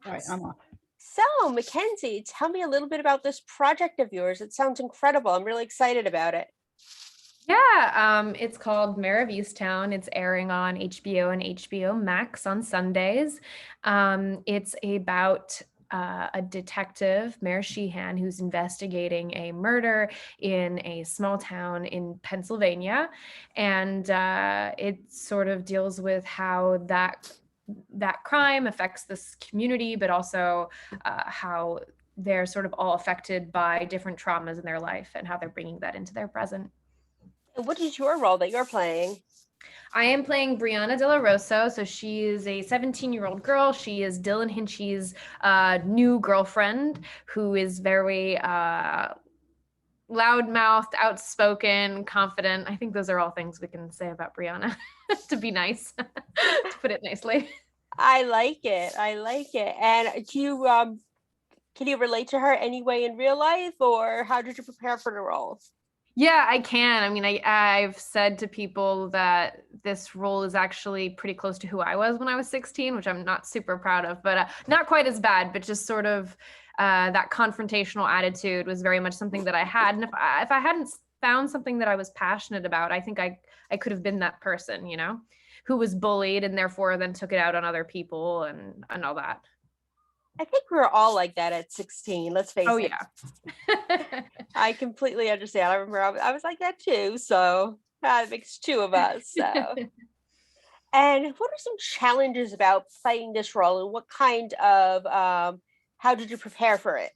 All right, I'm off. So, Mackenzie, tell me a little bit about this project of yours. It sounds incredible. I'm really excited about it. Yeah, it's called Mayor of Easttown. It's airing on HBO and HBO Max on Sundays. It's about a detective, Mayor Sheehan, who's investigating a murder in a small town in Pennsylvania, and it sort of deals with how that crime affects this community, but also how they're sort of all affected by different traumas in their life and how they're bringing that into their present. And what is your role that you're playing? I am playing Brianna De La Rosso. So she is a 17-year-old girl. She is Dylan Hinchy's new girlfriend, who is very loudmouthed, outspoken, confident. I think those are all things we can say about Brianna to be nice, to put it nicely. I like it. I like it. And do you can you relate to her anyway in real life, or how did you prepare for the role? Yeah, I can. I mean, I've said to people that this role is actually pretty close to who I was when I was 16, which I'm not super proud of, but not quite as bad, but just sort of that confrontational attitude was very much something that I had. And if I hadn't found something that I was passionate about, I think I could have been that person, who was bullied and therefore then took it out on other people and all that. I think we were all like that at 16. Let's Oh face it. yeah. I completely understand. I remember I was like that too. So it makes two of us. So, and what are some challenges about playing this role, and what kind of how did you prepare for it?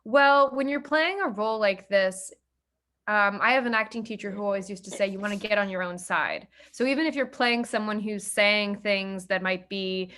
Well, when you're playing a role like this, I have an acting teacher who always used to say, you want to get on your own side. So even if you're playing someone who's saying things that might be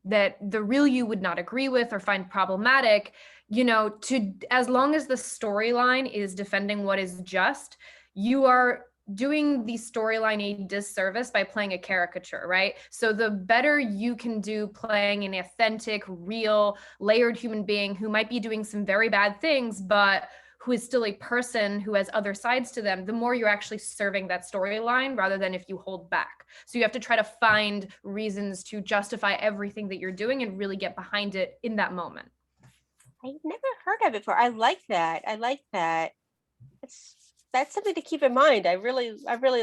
that the real you would not agree with or find problematic, to as long as the storyline is defending what is just, you are doing the storyline a disservice by playing a caricature, right? So the better you can do playing an authentic, real, layered human being who might be doing some very bad things, but who is still a person who has other sides to them, the more you're actually serving that storyline rather than if you hold back. So you have to try to find reasons to justify everything that you're doing and really get behind it in that moment. I've never heard of it before. I like that. I like that. It's that's something to keep in mind. I really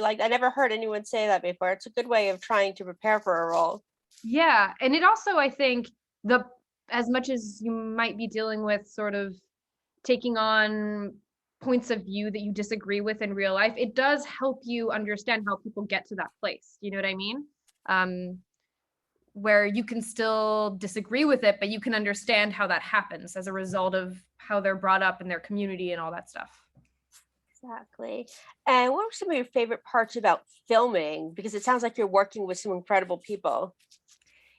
like. I never heard anyone say that before. It's a good way of trying to prepare for a role. Yeah, and it also, I think, the as much as you might be dealing with sort of taking on points of view that you disagree with in real life, it does help you understand how people get to that place. You know what I mean? Um, where you can still disagree with it, but you can understand how that happens as a result of how they're brought up in their community and all that stuff. Exactly. And what are some of your favorite parts about filming? Because it sounds like you're working with some incredible people.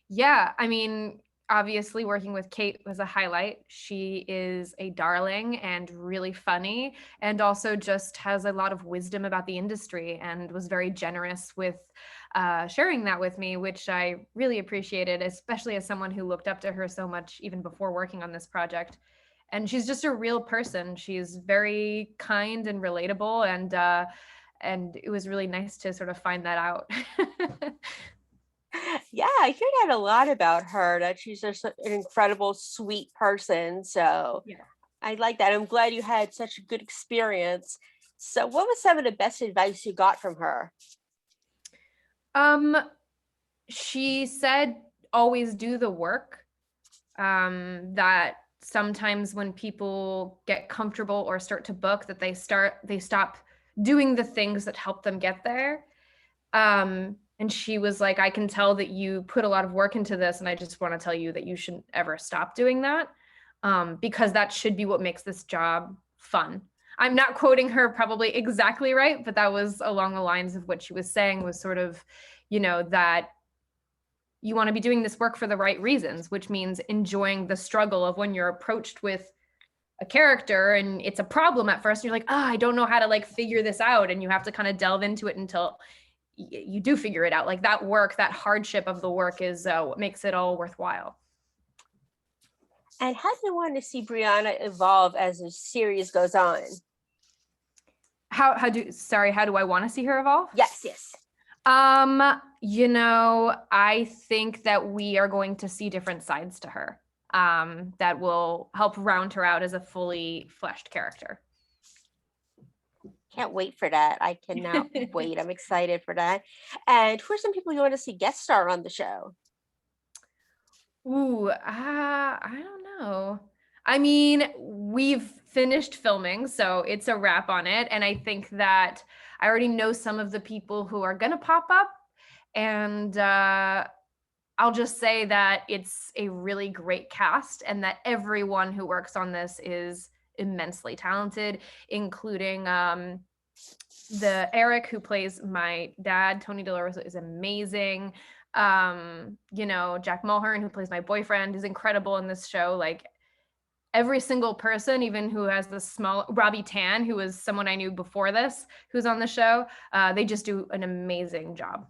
Yeah, I mean, obviously working with Kate was a highlight. She is a darling and really funny, and also just has a lot of wisdom about the industry and was very generous with sharing that with me, which I really appreciated, especially as someone who looked up to her so much even before working on this project. And she's just a real person. She's very kind and relatable, and it was really nice to sort of find that out. Yeah, I hear that a lot about her, that she's just an incredible, sweet person. So Yeah. I like that. I'm glad you had such a good experience. So, what was some of the best advice you got from her? Um, she said always do the work. That sometimes when people get comfortable or start to book, that they stop doing the things that help them get there. And she was like, I can tell that you put a lot of work into this, and I just want to tell you that you shouldn't ever stop doing that. Because that should be what makes this job fun. I'm not quoting her probably exactly right, but that was along the lines of what she was saying, was sort of, that you want to be doing this work for the right reasons, which means enjoying the struggle of when you're approached with a character and it's a problem at first, and you're like, I don't know how to like figure this out. And you have to kind of delve into it until you do figure it out. Like that work, that hardship of the work is what makes it all worthwhile. And how do you want to see Brianna evolve as the series goes on? How do I want to see her evolve? Yes, yes. Um, I think that we are going to see different sides to her, that will help round her out as a fully fleshed character. Can't wait for that. I cannot wait. I'm excited for that. And who are some people you want to see guest star on the show? Ooh, I don't know. I mean, we've finished filming, so it's a wrap on it. And I think that I already know some of the people who are going to pop up. And I'll just say that it's a really great cast and that everyone who works on this is immensely talented, including the Eric who plays my dad. Tony DeLoreso is amazing. Jack Mulhern who plays my boyfriend is incredible in this show. Like every single person, even who has the small Robbie Tan, who was someone I knew before this, who's on the show, they just do an amazing job.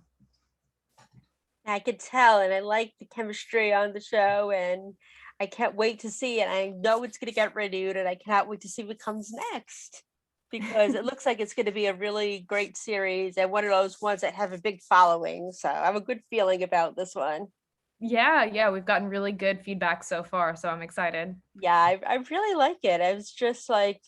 I could tell, and I like the chemistry on the show, and I can't wait to see it. I know it's going to get renewed, and I cannot wait to see what comes next because it looks like it's going to be a really great series and one of those ones that have a big following. So I have a good feeling about this one. Yeah, we've gotten really good feedback so far, so I'm excited. Yeah, I really like it. I was just like,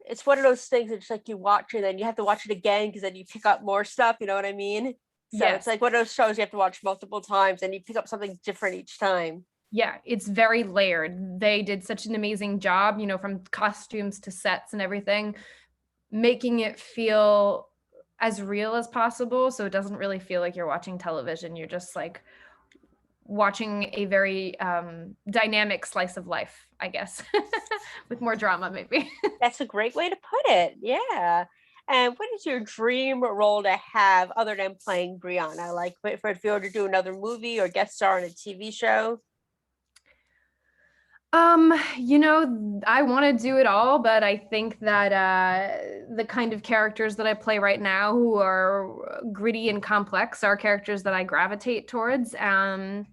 it's one of those things that's like you watch it and you have to watch it again because then you pick up more stuff. You know what I mean? So Yes. it's like one of those shows you have to watch multiple times and you pick up something different each time. Yeah, it's very layered. They did such an amazing job, from costumes to sets and everything, making it feel as real as possible. So it doesn't really feel like you're watching television. You're just like watching a very dynamic slice of life, I guess, with more drama, maybe. That's a great way to put it. Yeah. And what is your dream role to have other than playing Brianna? Like if you were to do another movie or guest star on a TV show? I want to do it all, but I think that the kind of characters that I play right now, who are gritty and complex, are characters that I gravitate towards. And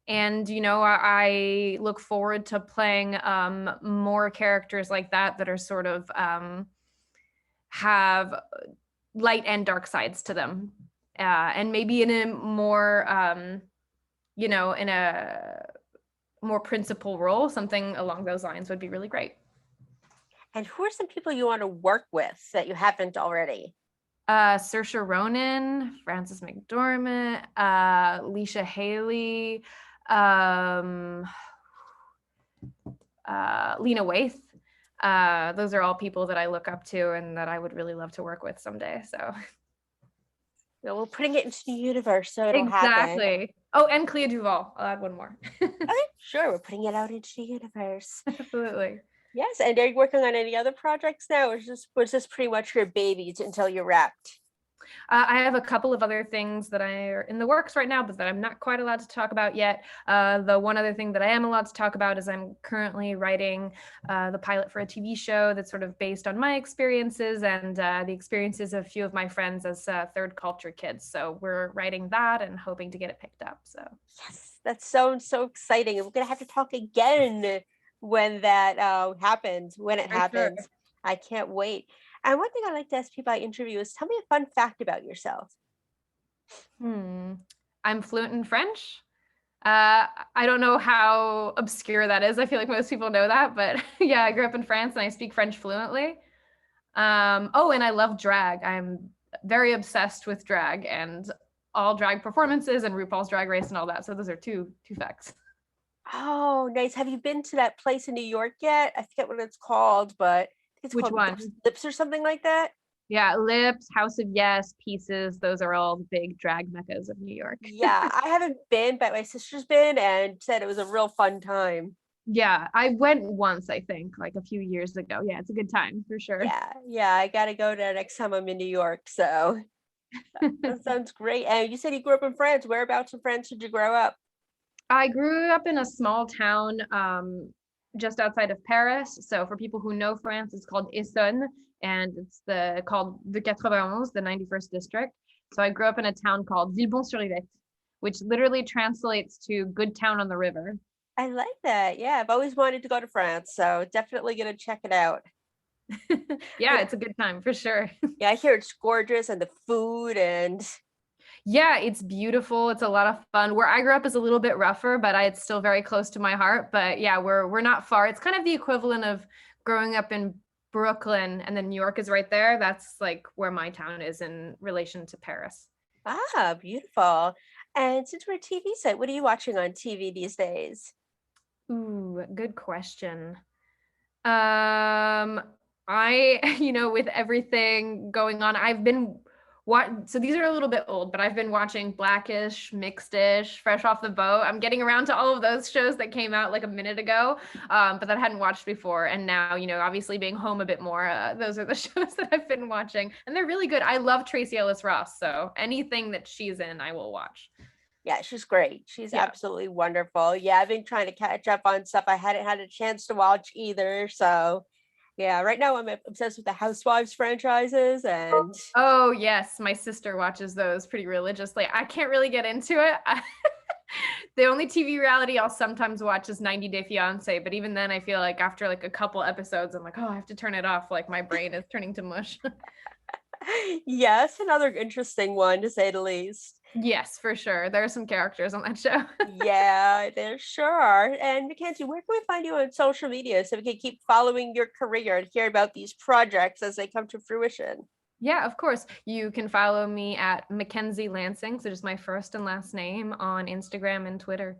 I look forward to playing more characters like that are sort of have light and dark sides to them, and maybe in a more in a more principal role, something along those lines would be really great. And who are some people you want to work with that you haven't already? Saoirse Ronan, Frances McDormand, Leisha Haley, Lena Waithe. Those are all people that I look up to and that I would really love to work with someday. So We're putting it into the universe so it'll happen. Exactly. Oh, and Clea Duvall. I'll add one more. Okay, sure. We're putting it out into the universe. Absolutely. Yes. And are you working on any other projects now? Or was this pretty much your baby until you're wrapped? I have a couple of other things that are in the works right now, but that I'm not quite allowed to talk about yet. The one other thing that I am allowed to talk about is I'm currently writing the pilot for a TV show that's sort of based on my experiences and the experiences of a few of my friends as third culture kids. So we're writing that and hoping to get it picked up. So yes, that sounds so exciting. And we're going to have to talk again when that happens, when it happens. Sure. I can't wait. And one thing I like to ask people I interview is tell me a fun fact about yourself. I'm fluent in French. I don't know how obscure that is. I feel like most people know that, but yeah, I grew up in France and I speak French fluently. And I love drag. I'm very obsessed with drag and all drag performances and RuPaul's Drag Race and all that. So those are two facts. Oh, nice. Have you been to that place in New York yet? I forget what it's called, but it's Which called one? Lips or something like that. Yeah, Lips, House of Yes, Pieces. Those are all the big drag meccas of New York. Yeah, I haven't been, but my sister's been and said it was a real fun time. Yeah, I went once, I think, like a few years ago. Yeah, it's a good time for sure. Yeah, I got to go there next time I'm in New York. So that sounds great. And you said you grew up in France. Whereabouts in France did you grow up? I grew up in a small town just outside of Paris. So for people who know France, it's called Essonne, and it's called the 91, the 91st district. So I grew up in a town called Villebon-sur-Yvette, which literally translates to good town on the river. I like that. Yeah, I've always wanted to go to France, so definitely gonna check it out. Yeah, it's a good time for sure. Yeah, I hear it's gorgeous and the food and Yeah, it's beautiful. It's a lot of fun. Where I grew up is a little bit rougher, but it's still very close to my heart. But yeah, we're not far. It's kind of the equivalent of growing up in Brooklyn and then New York is right there. That's like where my town is in relation to Paris. Ah, beautiful. And since we're a TV site, what are you watching on TV these days? Ooh, good question. I, with everything going on, I've been what so these are a little bit old, but I've been watching Blackish, Mixedish, Fresh Off the Boat. I'm getting around to all of those shows that came out like a minute ago, but that I hadn't watched before. And now, obviously being home a bit more, those are the shows that I've been watching, and they're really good. I love Tracy Ellis Ross, so anything that she's in, I will watch. Yeah, she's great. She's Yeah. absolutely wonderful. Yeah, I've been trying to catch up on stuff I hadn't had a chance to watch either. So, yeah, right now I'm obsessed with the Housewives franchises and Oh, yes, my sister watches those pretty religiously. I can't really get into it. The only TV reality I'll sometimes watch is 90 Day Fiance, but even then I feel like after like a couple episodes, I'm like, oh, I have to turn it off. Like my brain is turning to mush. yes, another interesting one to say the least. Yes, for sure. There are some characters on that show. Yeah, there sure are. And Mackenzie, where can we find you on social media so we can keep following your career and hear about these projects as they come to fruition? Yeah, of course. You can follow me at Mackenzie Lansing, so just my first and last name on Instagram and Twitter.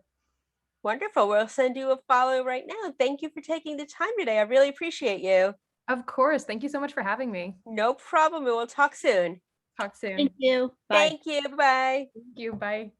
Wonderful. We'll send you a follow right now. Thank you for taking the time today. I really appreciate you. Of course. Thank you so much for having me. No problem. We will talk soon. Talk soon. Thank you. Bye. Thank you. Bye. Thank you. Bye.